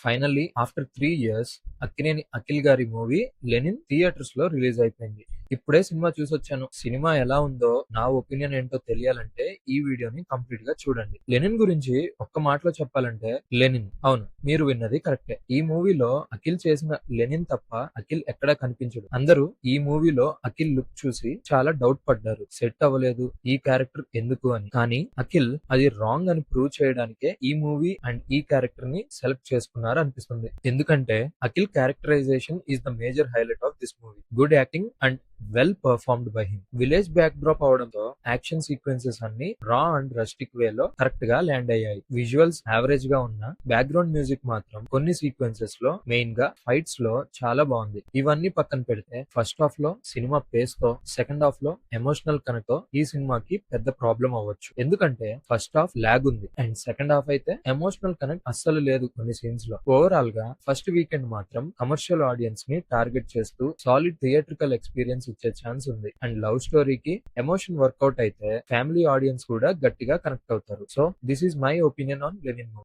Finally after 3 years Akkineni Akhil గారి movie 'Lenin' theatres లో release అయిపోయింది. ఇప్పుడే సినిమా చూసొచ్చాను. సినిమా ఎలా ఉందో నా ఒపీనియన్ ఏంటో తెలియాలంటే ఈ వీడియోని కంప్లీట్ గా చూడండి. 'లెనిన్' గురించి ఒక్క మాటలో చెప్పాలంటే లెనిన్, అవును మీరు విన్నది కరెక్టే. ఈ మూవీలో అఖిల్ చేసిన లెనిన్ తప్ప అఖిల్ ఎక్కడా కనిపించడు. అందరూ ఈ మూవీలో అఖిల్ లుక్ చూసి చాలా డౌట్ పడ్డారు. సెట్ అవ్వలేదు, ఈ క్యారెక్టర్ ఎందుకు అని. కానీ అఖిల్ అది రాంగ్ అని ప్రూవ్ చేయడానికే ఈ మూవీ అండ్ ఈ క్యారెక్టర్ ని సెలెక్ట్ చేసుకున్నారు అనిపిస్తుంది. ఎందుకంటే Akhil characterization is the major highlight of this movie. Good acting and well performed by him. Village backdrop అవడంతో యాక్షన్ సీక్వెన్సెస్ అన్ని రా అండ్ రస్టిక్ వే లో కరెక్ట్ గా ల్యాండ్ అయ్యాయి. విజువల్స్ యావరేజ్ గా ఉన్న బ్యాక్గ్రౌండ్ మ్యూజిక్ మాత్రం కొన్ని సీక్వెన్సెస్ లో, మెయిన్ గా ఫైట్స్ లో చాలా బాగుంది. ఇవన్నీ పక్కన పెడితే ఫస్ట్ హాఫ్ లో సినిమా పేస్ తో, సెకండ్ హాఫ్ లో ఎమోషనల్ కనెక్ట్ తో ఈ సినిమాకి పెద్ద ప్రాబ్లం అవ్వచ్చు. ఎందుకంటే ఫస్ట్ హాఫ్ లాగ్ ఉంది అండ్ సెకండ్ హాఫ్ అయితే ఎమోషనల్ కనెక్ట్ అస్సలు లేదు కొన్ని సీన్స్ లో. ఓవరాల్ గా ఫస్ట్ వీకెండ్ మాత్రం కమర్షియల్ ఆడియన్స్ ని టార్గెట్ చేస్తూ సాలిడ్ థియేట్రికల్ ఎక్స్పీరియన్స్ ఇచ్చే ఛాన్స్ ఉంది. అండ్ లవ్ స్టోరీకి ఎమోషన్ వర్కౌట్ అయితే ఫ్యామిలీ ఆడియన్స్ కూడా గట్టిగా కనెక్ట్ అవుతారు. So this is my opinion on Lenin movie.